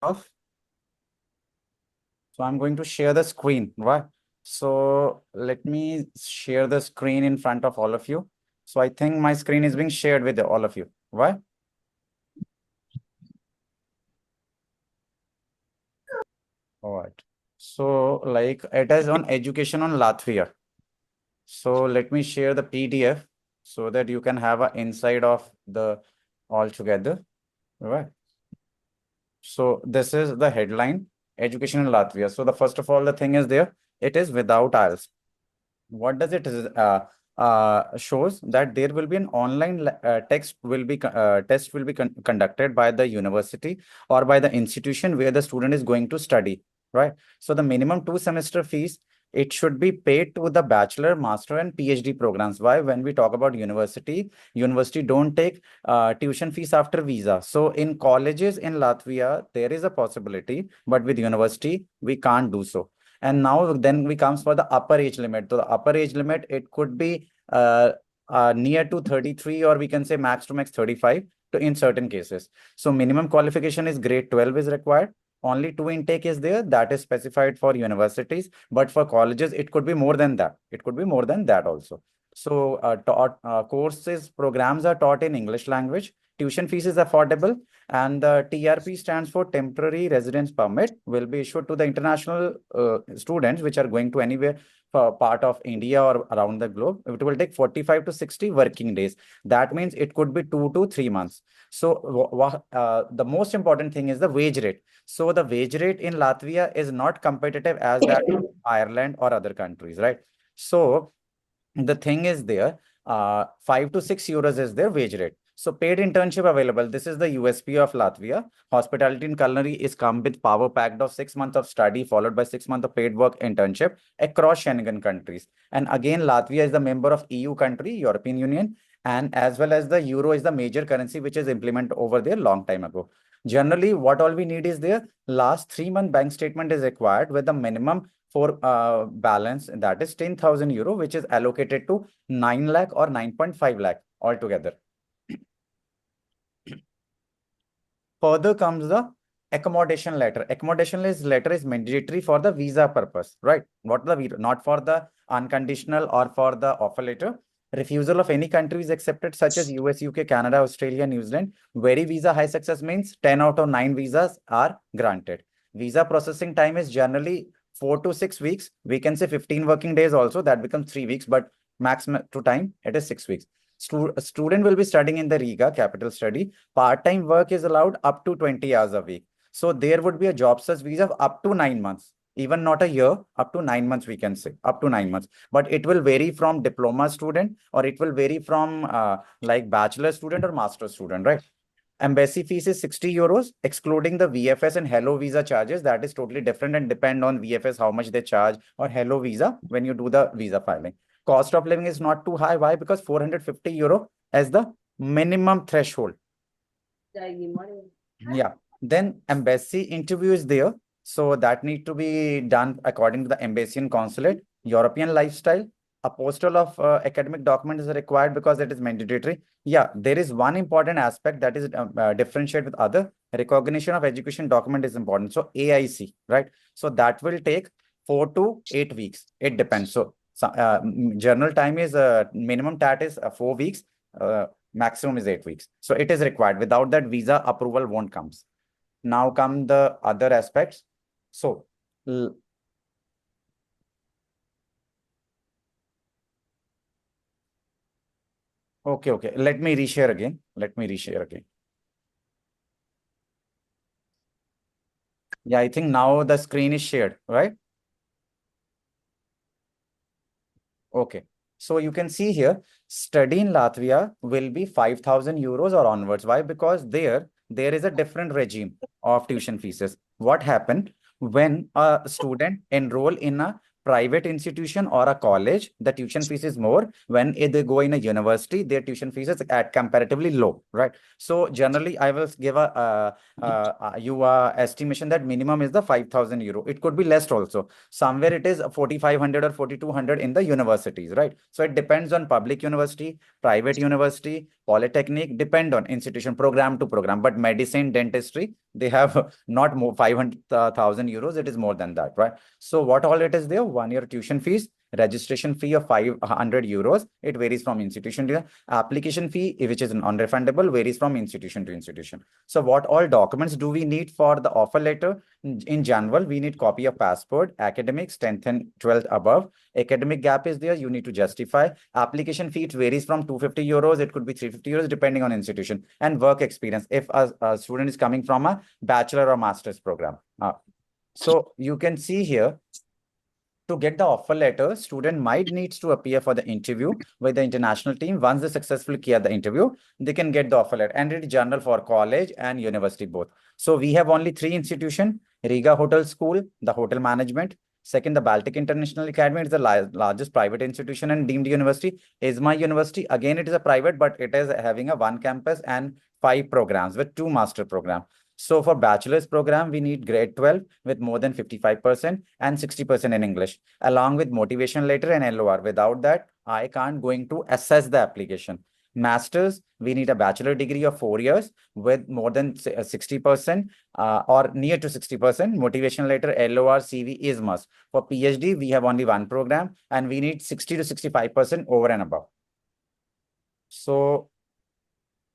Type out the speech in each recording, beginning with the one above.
off. So I'm going to share the screen, right? So let me share the screen in front of all of you. So I think my screen is being shared with all of you, right? All right. So like it is on education on Latvia. So let me share the PDF so that you can have an insight of the all together, right? So this is the headline, education in Latvia. So the first of all, the thing is there, it is without IELTS. What does it shows that there will be an online test will be conducted by the university or by the institution where the student is going to study, right? So the minimum 2 semester fees, it should be paid to the bachelor, master and PhD programs. Why? When we talk about university don't take tuition fees after visa. So in colleges in Latvia there is a possibility, but with university we can't do so. And now then we comes for the upper age limit. So the upper age limit, it could be near to 33, or we can say max to max 35 to in certain cases. So minimum qualification is grade 12 is required. Only two intake is there that is specified for universities, but for colleges it could be more than that. It could be more than that also. So courses programs are taught in English language. Tuition fees is affordable, and the TRP stands for temporary residence permit, will be issued to the international students which are going to anywhere for part of India or around the globe. It will take 45 to 60 working days. That means it could be 2 to 3 months. So the most important thing is the wage rate. So the wage rate in Latvia is not competitive as that of Ireland or other countries, right? So the thing is there, 5 to 6 euros is their wage rate. So paid internship available. This is the USP of Latvia. Hospitality and culinary is come with power packed of 6 months of study followed by 6 months of paid work internship across Schengen countries. And again, Latvia is the member of EU country, European Union, and as well as the euro is the major currency which is implemented over there long time ago. Generally, what all we need is there last 3 month bank statement is required with the minimum for balance that is 10,000 euro, which is allocated to 9 lakh or 9.5 lakh altogether. Further comes the accommodation letter. Accommodation letter is mandatory for the visa purpose, right? What the visa, not for the unconditional or for the offer letter. Refusal of any country is accepted, such as US, UK, Canada, Australia, New Zealand. Very visa high success means 10 out of 9 visas are granted. Visa processing time is generally 4 to 6 weeks. We can say 15 working days also, that becomes 3 weeks, but maximum to time, it is 6 weeks. Student will be studying in the Riga, capital study. Part-time work is allowed up to 20 hours a week. So there would be a job search visa of up to 9 months, even not a year, up to 9 months, we can say, up to 9 months. But it will vary from diploma student, or it will vary from like bachelor student or master student, right? Embassy fees is 60 euros, excluding the VFS and Hello Visa charges. That is totally different and depend on VFS, how much they charge, or Hello Visa when you do the visa filing. Cost of living is not too high. Why? Because 450 euro as the minimum threshold. Yeah. Then embassy interview is there. So that need to be done according to the embassy and consulate. European lifestyle. Apostle of academic document is required because it is mandatory. Yeah, there is one important aspect that is differentiate with other. Recognition of education document is important. So AIC, right? So that will take 4 to 8 weeks. It depends. So general time is minimum TAT is 4 weeks. Maximum is 8 weeks. So it is required. Without that, visa approval won't comes. Now come the other aspects. So okay. Let me reshare again. Let me reshare again. Yeah, I think now the screen is shared, right? Okay. So you can see here, study in Latvia will be 5,000 euros or onwards. Why? Because there is a different regime of tuition fees. What happened when a student enroll in a private institution or a college, the tuition fees is more. When they go in a university, their tuition fees is at comparatively low, right? So generally, I will give a estimation that minimum is the 5,000 euro. It could be less also. Somewhere it is 4,500 or 4,200 in the universities, right? So it depends on public university, private university, Polytechnic depend on institution program to program, but medicine, dentistry, they have not more 500,000 euros. It is more than that, right? So what all it is there? 1 year tuition fees, registration fee of 500 euros. It varies from institution to application fee, which is non-refundable, varies from institution to institution. So what all documents do we need for the offer letter? In general, we need copy of passport, academics, 10th and 12th above. Academic gap is there, you need to justify. Application fee, it varies from 250 euros, it could be 350 euros, depending on institution. And work experience, if a student is coming from a bachelor or master's program. So you can see here, to get the offer letter, student might needs to appear for the interview with the international team. Once they successfully clear the interview, they can get the offer letter. And it is general for college and university both. So we have only three institutions: Riga Hotel School, the hotel management. Second, the Baltic International Academy is the largest private institution and deemed university. ISMA University, again, it is a private, but it is having a one campus and 5 programs with 2 master programs. So for bachelor's program, we need grade 12 with more than 55% and 60% in English, along with motivation letter and LOR. Without that, I can't going to assess the application. Masters, we need a bachelor degree of 4 years with more than 60% or near to 60%. Motivation letter, LOR, CV is must. For PhD, we have only one program and we need 60 to 65% over and above. So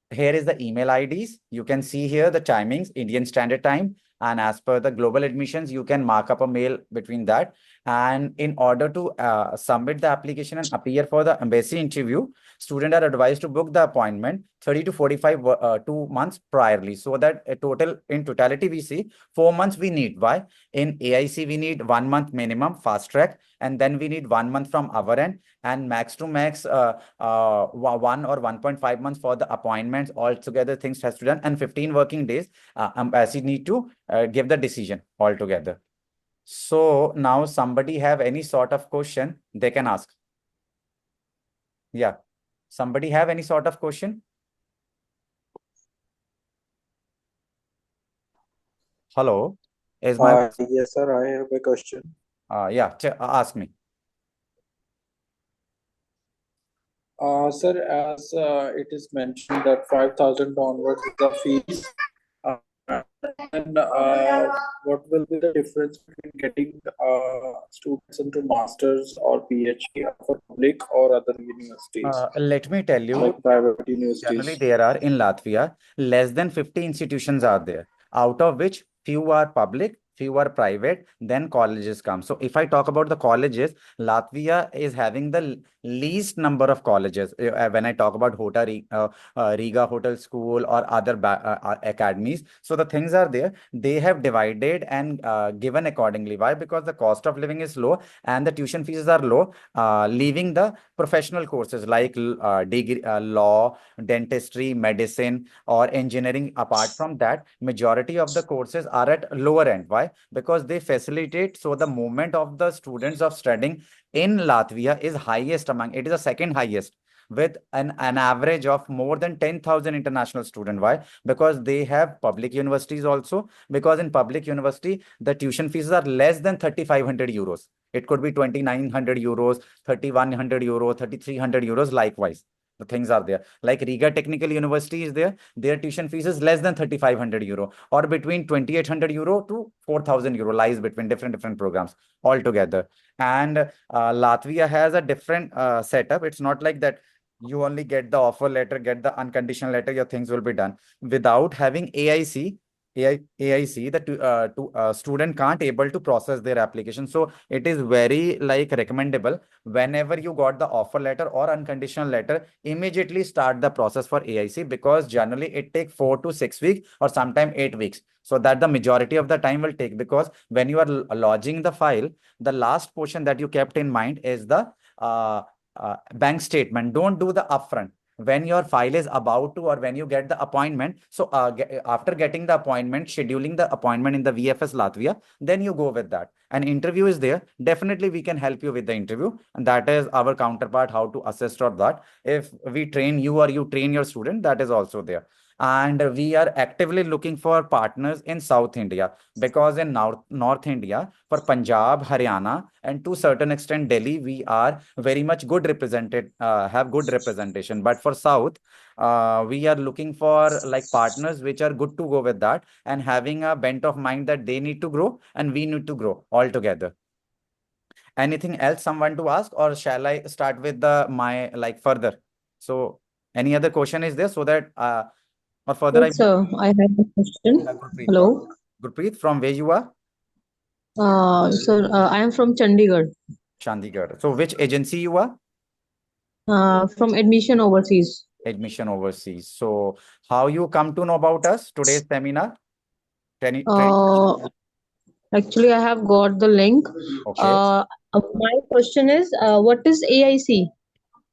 here is the email IDs. You can see here the timings, Indian Standard Time. And as per the global admissions, you can mark up a mail between that. And in order to submit the application and appear for the embassy interview, students are advised to book the appointment 30 to 45 2 months priorly. So that a total in totality, we see 4 months we need. Why? In AIC, we need 1 month minimum fast track. And then we need 1 month from our end, and max to max 1 or 1.5 months for the appointments. Altogether, things has to done, and 15 working days. Embassy need to give the decision altogether. So now somebody have any sort of question, they can ask. Yeah. Somebody have any sort of question? Hello. Is my Yes, sir. I have a question. yeah, ask me. Sir, as it is mentioned that 5,000 onwards is the fees, uh, and what will be the difference between getting students into masters or PhD for public or other universities, Let me tell you, like private generally, universities? there are in Latvia less than 50 institutions are there, out of which few are public, few are private, then colleges come. So if I talk about the colleges, Latvia is having the least number of colleges. When I talk about Riga Hotel School or other academies, so the things are there. They have divided and given accordingly. Why? Because the cost of living is low and the tuition fees are low, leaving the professional courses like degree, law, dentistry, medicine, or engineering. Apart from that, majority of the courses are at lower end. Why? Because they facilitate, so the movement of the students of studying in Latvia is highest among, it is the second highest, with an average of more than 10,000 international students. Why? Because they have public universities also, because in public university, the tuition fees are less than 3,500 euros. It could be 2,900 euros, 3,100 euros, 3,300 euros, likewise. The things are there. Like Riga Technical University is there. Their tuition fees is less than 3,500 euro, or between 2,800 euro to 4,000 euro, lies between different programs altogether. And Latvia has a different setup. It's not like that you only get the offer letter, get the unconditional letter, your things will be done. Without having AIC, AIC, the student can't able to process their application. So it is very like recommendable, whenever you got the offer letter or unconditional letter, immediately start the process for AIC, because generally it takes 4 to 6 weeks or sometime 8 weeks. So that the majority of the time will take, because when you are lodging the file, the last portion that you kept in mind is the bank statement. Don't do the upfront. When your file is about to, or when you get the appointment, so after getting the appointment, scheduling the appointment in the VFS Latvia, then you go with that. An interview is there, definitely we can help you with the interview, and that is our counterpart, how to assist or that. If we train you or you train your student, that is also there. And we are actively looking for partners in South India, because in North India, for Punjab, Haryana, and to certain extent Delhi, we are very much good represented, have good representation. But for South, we are looking for like partners which are good to go with that, and having a bent of mind that they need to grow and we need to grow all together. Anything else someone to ask, or shall I start with the my like further? So any other question is there, so that or further I Yes, move? sir. I have a question. Yeah, Gurpreet, go. Hello. Gurpreet, from where you are? Sir, I am from Chandigarh, Chandigarh. So which agency you are? from admission overseas. Admission overseas. So how you come to know about us today's seminar? Training session? Uh, Actually, I have got the link. Okay. My question is, what is AIC?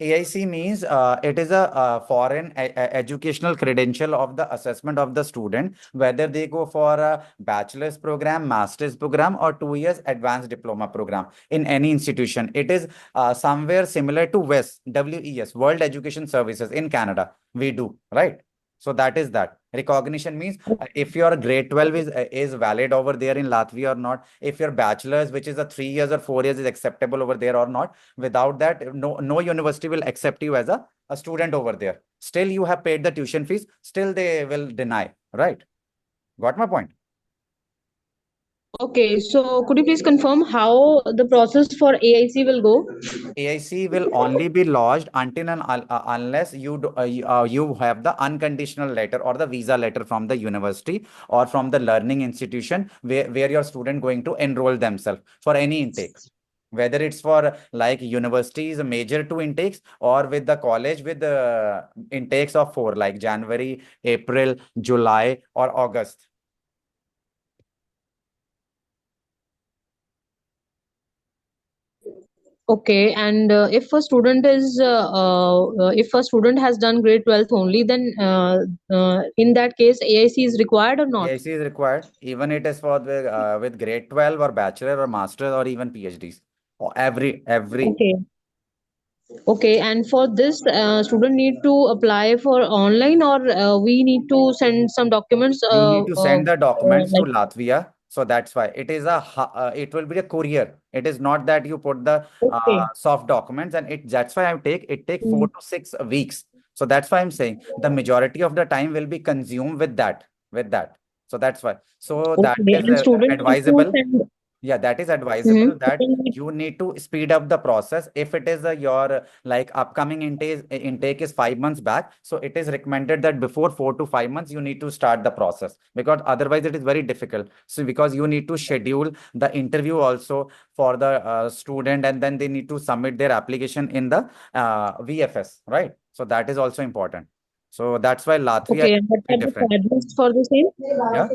AIC means it is a foreign educational credential of the assessment of the student, whether they go for a bachelor's program, master's program, or 2 years advanced diploma program in any institution. It is somewhere similar to WES, World Education Services in Canada. We do, right? So that is that. Recognition means if your grade 12 is valid over there in Latvia or not, if your bachelor's, which is a 3 years or 4 years, is acceptable over there or not. Without that, no university will accept you as a student over there. Still, you have paid the tuition fees. Still, they will deny. Right? Got my point? Okay, so could you please confirm how the process for AIC will go? AIC will only be lodged until and unless you have the unconditional letter or the visa letter from the university or from the learning institution where your student going to enroll themselves for any intake. Whether it's for like universities, major two intakes, or with the college with the intakes of four, like January, April, July, or August. Okay, and if a student has done grade 12th only, then in that case, AIC is required or not? AIC is required, even it is for the with grade 12 or bachelor or master or even PhDs. Or every Okay. Okay, and for this, student need to apply for online, or we need to send some documents, you need to send the documents to like. Latvia. So that's why it is it will be a courier. It is not that you put the Okay. soft documents, and that's why it take Mm. 4 to 6 weeks. So that's why I'm saying the majority of the time will be consumed with that. So that's why. So that Okay, is and student need to advisable. send. Yeah, that is advisable that Mhm. you need to speed up the process. If it is your like upcoming intake is 5 months back, so it is recommended that before 4 to 5 months you need to start the process, because otherwise it is very difficult. So because you need to schedule the interview also for the student, and then they need to submit their application in the VFS, right? So that is also important. So that's why Latvia Okay, is and what very are the different. charges for the same? Yeah.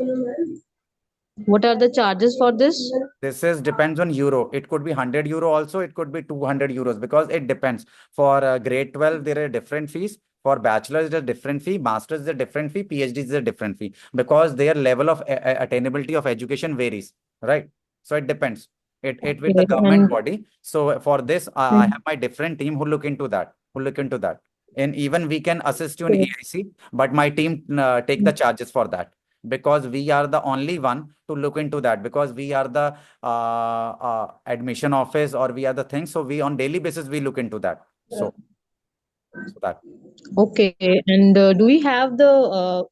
What are the charges for this? This is depends on euro. It could be 100 euro also. It could be 200 euros, because it depends. For grade 12, there are different fees. For bachelor's, there's a different fee. Master's is a different fee. PhD is a different fee, because their level of attainability of education varies. Right. So it depends. It with the Okay, government and body. So for this, I mm, have my different team who look into that. Who look into that. And even we can assist you in okay, AIC, but my team take the mm, charges for that, because we are the only one to look into that, because we are the admission office, or we are the thing. So we on daily basis we look into that. So that. okay, and do we have the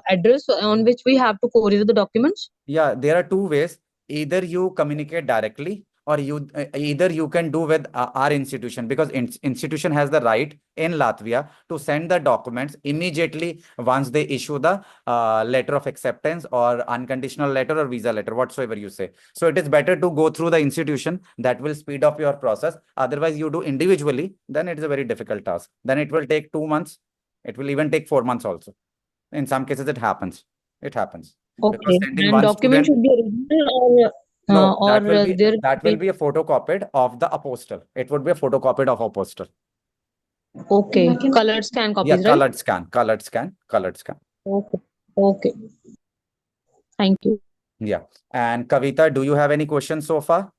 address on which we have to courier the documents? Yeah, there are two ways. Either you communicate directly, or either you can do with our institution, because institution has the right in Latvia to send the documents immediately once they issue the letter of acceptance or unconditional letter or visa letter, whatsoever you say. So it is better to go through the institution. That will speed up your process. Otherwise, you do individually, then it is a very difficult task. Then it will take 2 months. It will even take 4 months also. In some cases, it happens. It happens. Because Okay, sending and one document student, should be original, or no, there that will be. be a photocopied of the apostle. It would be a photocopied of apostle. Okay, colored scan Yeah, copies, right? colored scan, colored scan, colored scan. Okay, okay, thank you. Yeah. And Kavita, do you have any questions so far?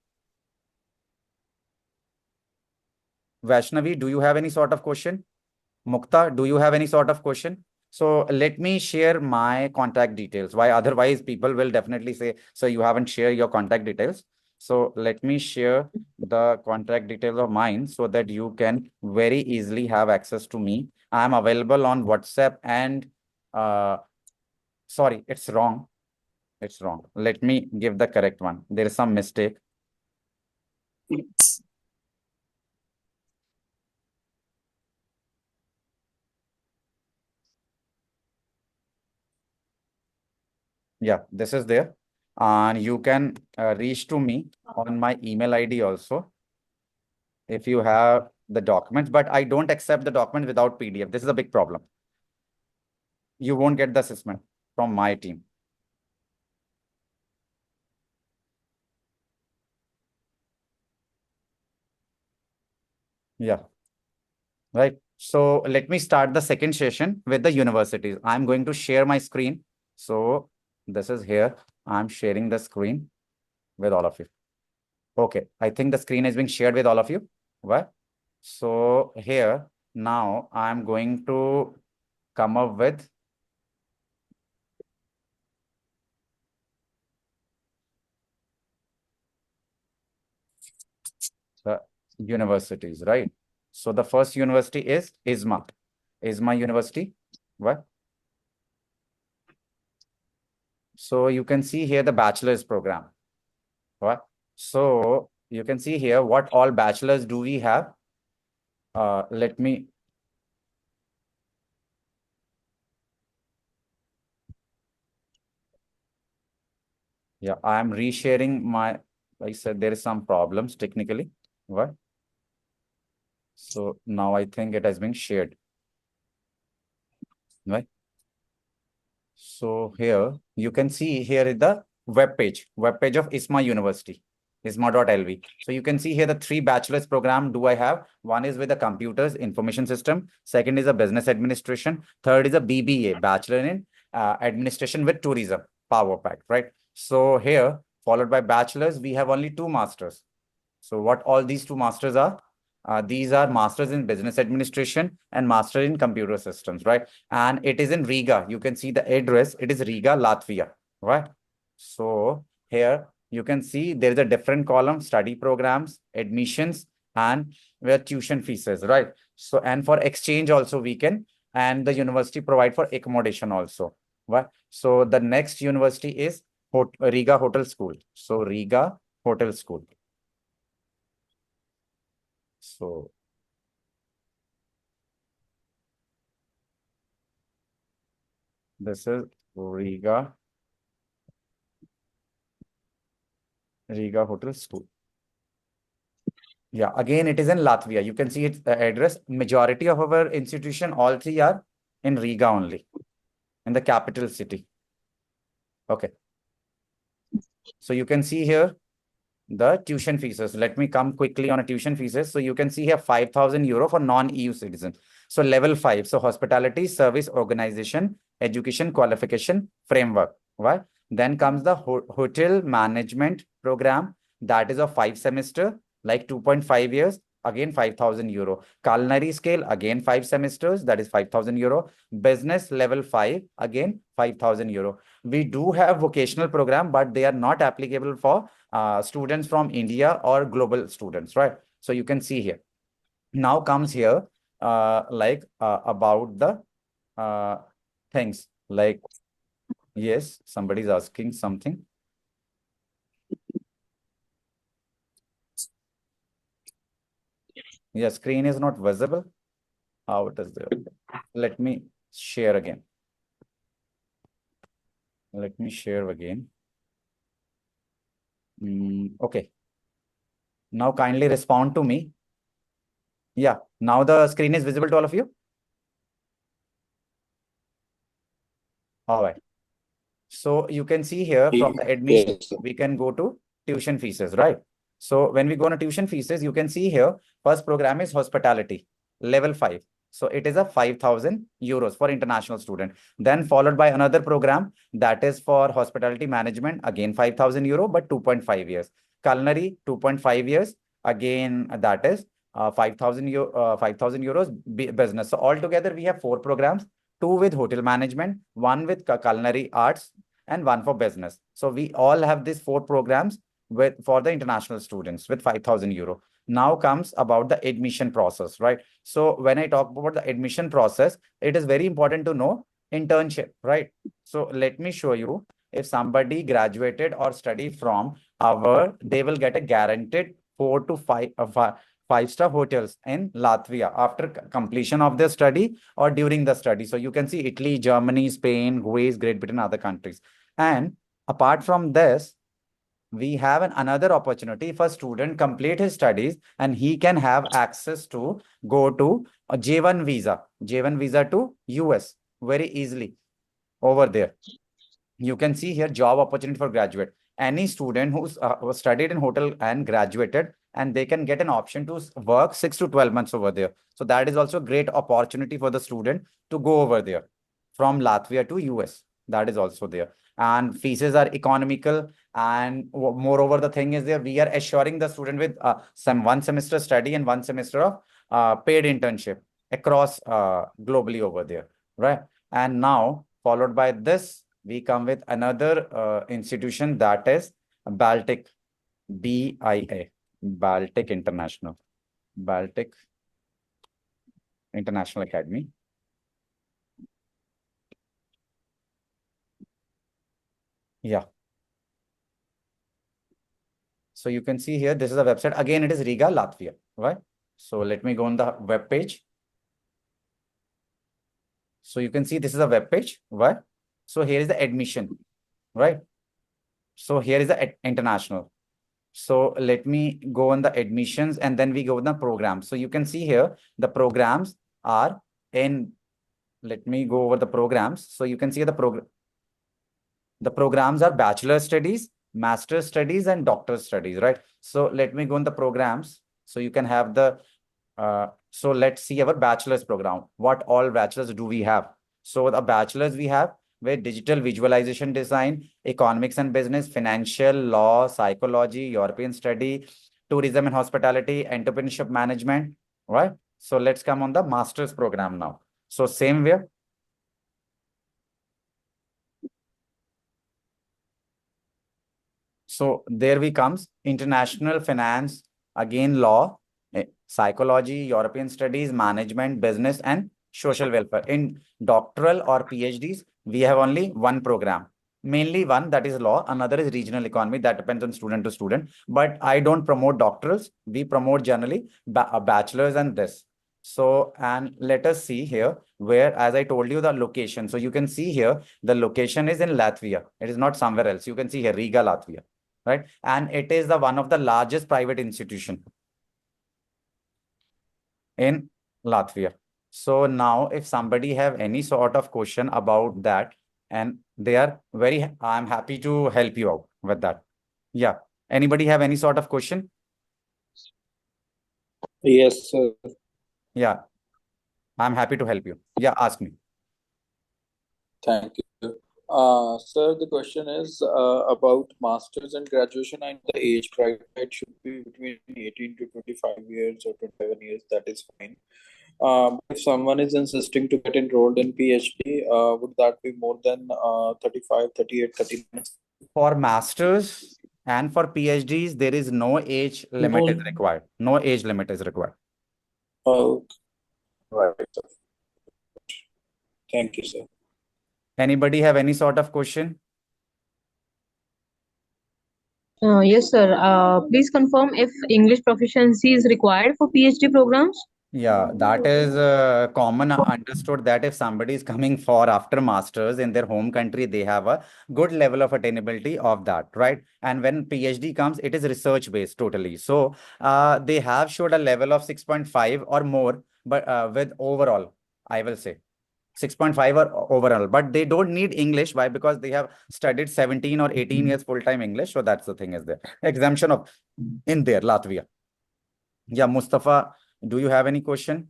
Vaishnavi, do you have any sort of question? Mukta, do you have any sort of question? So let me share my contact details. Why? Otherwise, people will definitely say, so you haven't shared your contact details. So let me share the contact details of mine so that you can very easily have access to me. I'm available on WhatsApp and sorry, it's wrong. It's wrong. Let me give the correct one. There is some mistake. Yeah, this is there. And you can reach to me on my email ID also if you have the documents, but I don't accept the document without PDF. This is a big problem. You won't get the assessment from my team. Yeah, right. So let me start the second session with the universities. I'm going to share my screen. So this is here. I'm sharing the screen with all of you. Okay, I think the screen is being shared with all of you. What? So here, now I'm going to come up with the universities, right? So the first university is ISMA. ISMA University. What? So you can see here the bachelor's program. What? So you can see here what all bachelors do we have. Let me, yeah, I am resharing my, like I said, there is some problems technically. What? So now I think it has been shared. Right? So here you can see here is the web page of ISMA University, isma.lv. So you can see here the three bachelor's program do I have. One is with the computers information system. Second is a business administration. Third is a BBA, bachelor in administration with tourism, power pack, right? So here followed by bachelor's, we have only two masters. So what all these two masters are? These are masters in business administration and master in computer systems, right? And it is in Riga. You can see the address. It is Riga, Latvia, right? So here you can see there is a different column, study programs, admissions, and where tuition fees is, right? So, and for exchange also we can, and the university provide for accommodation also, right? So the next university is Riga Hotel School. So Riga Hotel School. So this is Riga Hotel School. Yeah, again, it is in Latvia. You can see its address. Majority of our institution, all three are in Riga only, in the capital city. Okay. So you can see here the tuition fees. Let me come quickly on a tuition fees. So you can see here 5,000 euro for non-EU citizen. So level 5. So hospitality, service organization, education qualification framework. Right? Then comes the hotel management program. That is a 5 semester, like 2.5 years. Again, 5,000 euro. Culinary scale, again 5 semesters. That is 5,000 euro. Business level 5, again 5,000 euro. We do have vocational program, but they are not applicable for students from India or global students, right? So you can see here. Now comes here, about the uh, things like, yes, somebody's asking something. Yes, screen is not visible. How it is there? Let me share again. Let me share again. Okay. Now kindly respond to me. Yeah. Now the screen is visible to all of you. All right. So you can see here from the admission, Yes, sir. we can go to tuition fees, right? So when we go to tuition fees, you can see here, first program is hospitality, level 5. So it is a 5,000 euros for international student. Then followed by another program that is for hospitality management, again 5,000 euro, but 2.5 years. Culinary, 2.5 years. Again, that is 5,000 euros business. So altogether, we have four programs. two with hotel management, one with culinary arts, and one for business. So we all have these four programs with for the international students with 5,000 euro. Now comes about the admission process, right? So when I talk about the admission process, it is very important to know internship, right? So let me show you. If somebody graduated or study from our, they will get a guaranteed 4 to 5 five-star hotels in Latvia after completion of their study or during the study. So you can see Italy, Germany, Spain, Greece, Great Britain, other countries. And apart from this, we have another opportunity. If a student complete his studies and he can have access to go to a J1 visa to US very easily over there. You can see here job opportunity for graduate. Any student who's was studied in hotel and graduated, and they can get an option to work 6 to 12 months over there. So that is also a great opportunity for the student to go over there from Latvia to US. That is also there. And fees are economical. And moreover, the thing is there, we are assuring the student with some 1 semester study and 1 semester of paid internship across globally over there, right? And now, followed by this, we come with another institution, that is Baltic, BIA, Baltic International, Baltic International Academy. Yeah. So you can see here, this is a website. Again, it is Riga, Latvia, right? So let me go on the web page. So you can see this is a web page, right? So here is the admission, right? So here is the international. So let me go on the admissions and then we go on the programs. So you can see here, the programs are in, let me go over the programs. So you can see the programs are bachelor studies, master studies, and doctor studies, right? So let me go on the programs. So you can have the, so let's see our bachelor's program. What all bachelors do we have? So the bachelors we have with digital visualization design, economics and business, financial law, psychology, European study, tourism and hospitality, entrepreneurship management, right? So let's come on the master's program now. So same way. So there we comes international finance, again law, psychology, European studies, management, business, and social welfare. In doctoral or PhDs, we have only one program. Mainly one, that is law. Another is regional economy. That depends on student to student. But I don't promote doctorals. We promote generally bachelors and this. So, and let us see here where, as I told you, the location. So you can see here, the location is in Latvia. It is not somewhere else. You can see here, Riga, Latvia, right? And it is the one of the largest private institution in Latvia. So now if somebody have any sort of question about that, and they are very, I'm happy to help you out with that. Yeah. Anybody have any sort of question? Yes, sir. Yeah. I'm happy to help you. Yeah, ask me. Thank you. Sir, the question is about masters and graduation. I know the age bracket should be between 18 to 25 years or 27 years. That is fine. If someone is insisting to get enrolled in PhD, would that be more than 35, 38, 39? For masters and for PhDs, there is no age limit is No. required. No age limit is required. Oh, right. Thank you, sir. Anybody have any sort of question? Yes, sir. Please confirm if English proficiency is required for PhD programs. Yeah, that is common understood that if somebody is coming for after masters in their home country, they have a good level of attainability of that, right? And when PhD comes, it is research based totally. So they have showed a level of 6.5 or more, but with overall, I will say 6.5 or overall, but they don't need English. Why? Because they have studied 17 or 18 years full-time English. So that's the thing is there. Exemption of in there, Latvia. Yeah, Mustafa, do you have any question?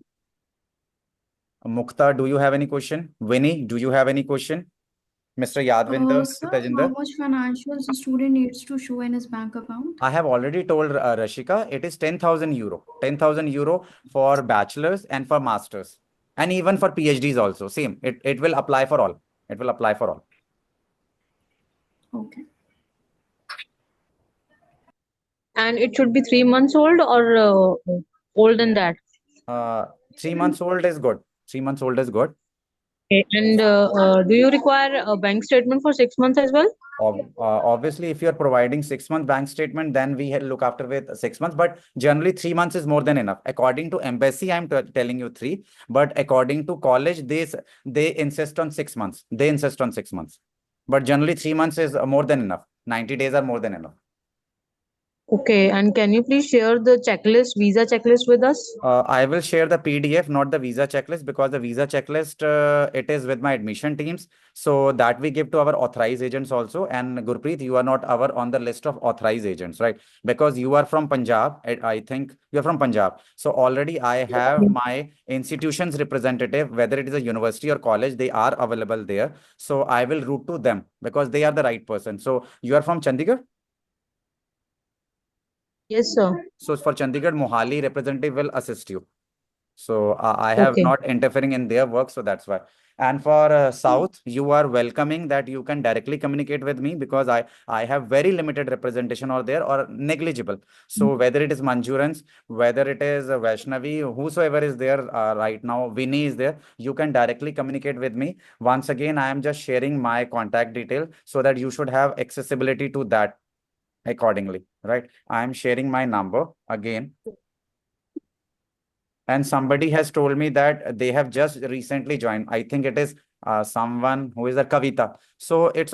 Mukta, do you have any question? Winnie, do you have any question? Mr. Yadvinder, Mr. Sir, how Tajinder? much financials a student needs to show in his bank account? I have already told Rashika, it is 10,000 euro. 10,000 euro for bachelors and for masters. And even for PhDs also, same. It will apply for all. It will apply for all. Okay. And it should be 3 months old or older than that? 3 months old is good. 3 months old is good. Okay. And do you require a bank statement for 6 months as well? Obviously, if you're providing 6 month bank statement, then we look after with 6 months. But generally, 3 months is more than enough. According to embassy, I'm telling you three. But according to college, they insist on 6 months. They insist on 6 months. But generally, 3 months is more than enough. 90 days are more than enough. Okay. And can you please share the checklist, visa checklist with us? I will share the PDF, not the visa checklist, because the visa checklist it is with my admission teams. So that we give to our authorized agents also. And Gurpreet, you are not our on the list of authorized agents, right? Because you are from Punjab. I think you are from Punjab. So already I have my institution's representative, whether it is a university or college, they are available there. So I will route to them because they are the right person. So you are from Chandigarh? Yes, sir. So for Chandigarh, Mohali representative will assist you. So I have Okay. not interfering in their work, so that's why. And for South, you are welcoming that you can directly communicate with me because I have very limited representation or there or negligible. So whether it is Manjurans, whether it is Vaishnavi, whosoever is there right now, Vinny is there, you can directly communicate with me. Once again, I am just sharing my contact detail so that you should have accessibility to that accordingly, right? I am sharing my number again. And somebody has told me that they have just recently joined. I think it is someone who is a Kavita. So it's